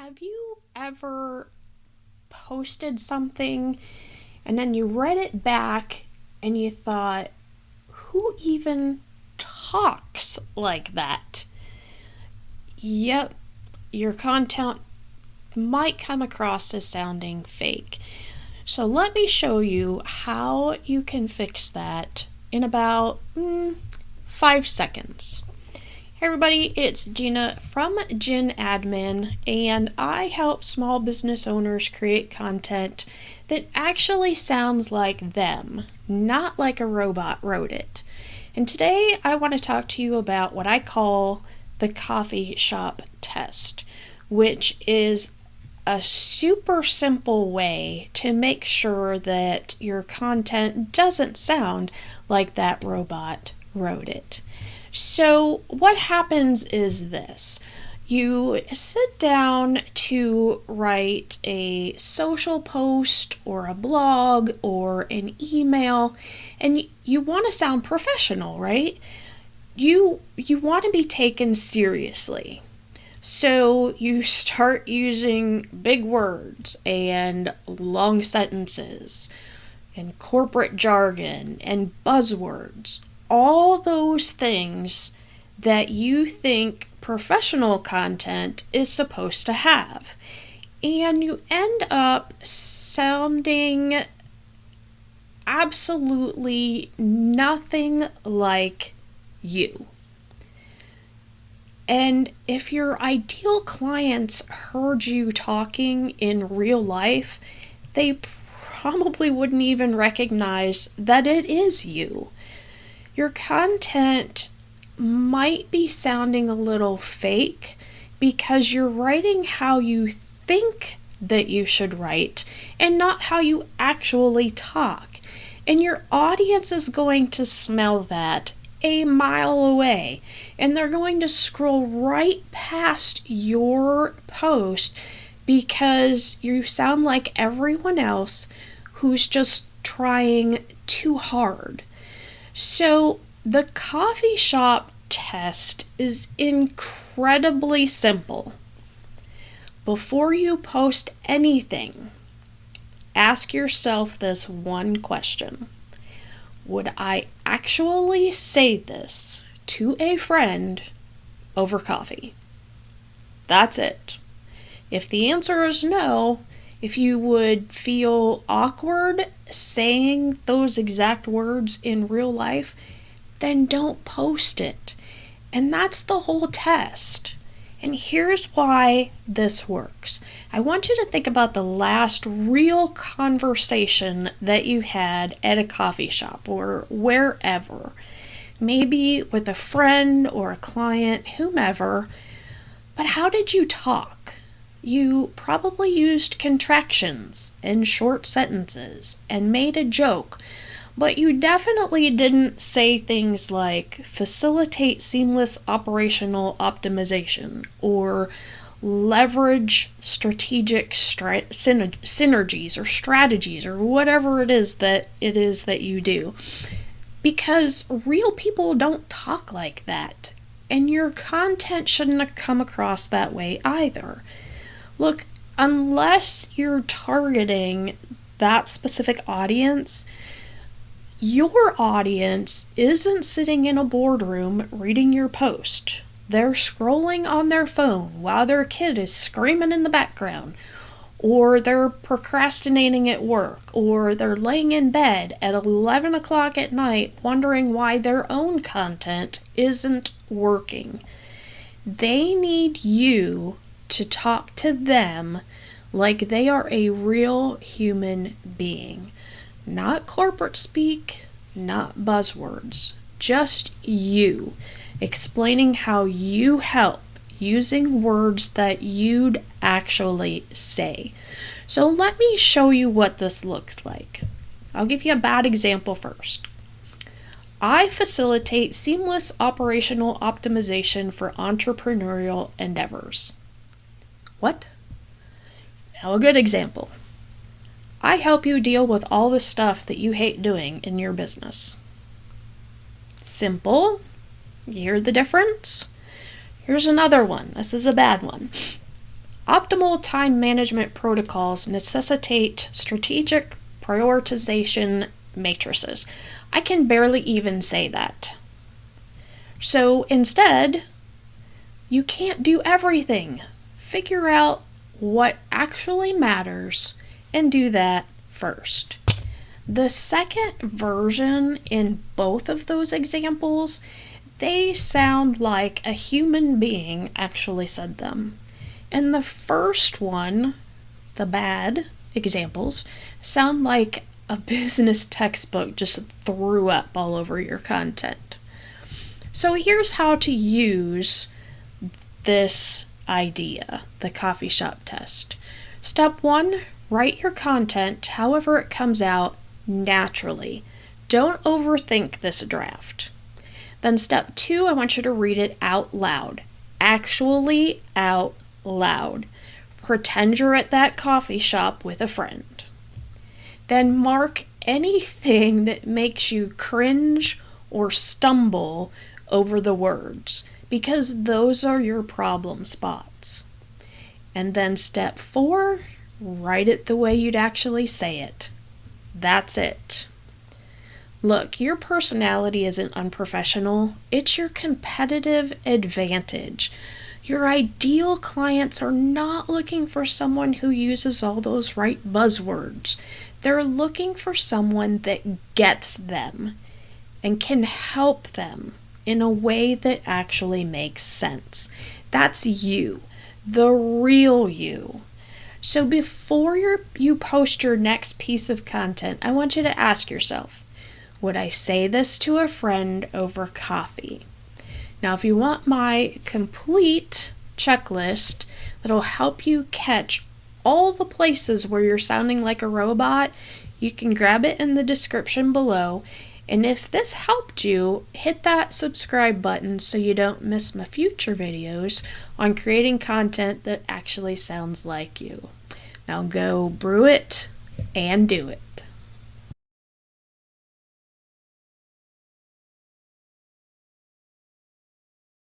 Have you ever posted something and then you read it back and you thought, who even talks like that? Yep, your content might come across as sounding fake. So let me show you how you can fix that in about 5 seconds. Hey everybody, it's Gina from Gin Admin, and I help small business owners create content that actually sounds like them, not like a robot wrote it. And today I want to talk to you about what I call the coffee shop test, which is a super simple way to make sure that your content doesn't sound like that robot wrote it. So what happens is this. You sit down to write a social post or a blog or an email, and you want to sound professional, right? You want to be taken seriously. So you start using big words and long sentences and corporate jargon and buzzwords, all those things that you think professional content is supposed to have. And you end up sounding absolutely nothing like you. And if your ideal clients heard you talking in real life, they probably wouldn't even recognize that it is you. Your content might be sounding a little fake because you're writing how you think that you should write and not how you actually talk. And your audience is going to smell that a mile away, and they're going to scroll right past your post because you sound like everyone else who's just trying too hard. So the coffee shop test is incredibly simple. Before you post anything, ask yourself this one question. Would I actually say this to a friend over coffee? That's it. If the answer is no, if you would feel awkward saying those exact words in real life, then don't post it. And that's the whole test. And here's why this works. I want you to think about the last real conversation that you had at a coffee shop or wherever. Maybe with a friend or a client, whomever. But how did you talk? You probably used contractions and short sentences and made a joke, but you definitely didn't say things like facilitate seamless operational optimization or leverage strategic synergies or strategies or whatever it is that you do. Because real people don't talk like that, and your content shouldn't have come across that way either. Look, unless you're targeting that specific audience, your audience isn't sitting in a boardroom reading your post. They're scrolling on their phone while their kid is screaming in the background, or they're procrastinating at work, or they're laying in bed at 11 o'clock at night wondering why their own content isn't working. They need you to talk to them like they are a real human being. Not corporate speak, not buzzwords. Just you, explaining how you help using words that you'd actually say. So let me show you what this looks like. I'll give you a bad example first. I facilitate seamless operational optimization for entrepreneurial endeavors. What? Now a good example. I help you deal with all the stuff that you hate doing in your business. Simple. You hear the difference? Here's another one. This is a bad one. Optimal time management protocols necessitate strategic prioritization matrices. I can barely even say that. So instead, you can't do everything. Figure out what actually matters and do that first. The second version in both of those examples, they sound like a human being actually said them. And the first one, the bad examples, sound like a business textbook just threw up all over your content. So here's how to use this idea, the coffee shop test. Step 1, write your content however it comes out naturally. Don't overthink this draft. Then step 2, I want you to read it out loud. Actually out loud. Pretend you're at that coffee shop with a friend. Then mark anything that makes you cringe or stumble over the words, because those are your problem spots. And then step 4, write it the way you'd actually say it. That's it. Look, your personality isn't unprofessional. It's your competitive advantage. Your ideal clients are not looking for someone who uses all those right buzzwords. They're looking for someone that gets them and can help them in a way that actually makes sense. That's you, the real you. So before you post your next piece of content, I want you to ask yourself, would I say this to a friend over coffee? Now, if you want my complete checklist that'll help you catch all the places where you're sounding like a robot, you can grab it in the description below. And if this helped you, hit that subscribe button so you don't miss my future videos on creating content that actually sounds like you. Now go brew it and do it.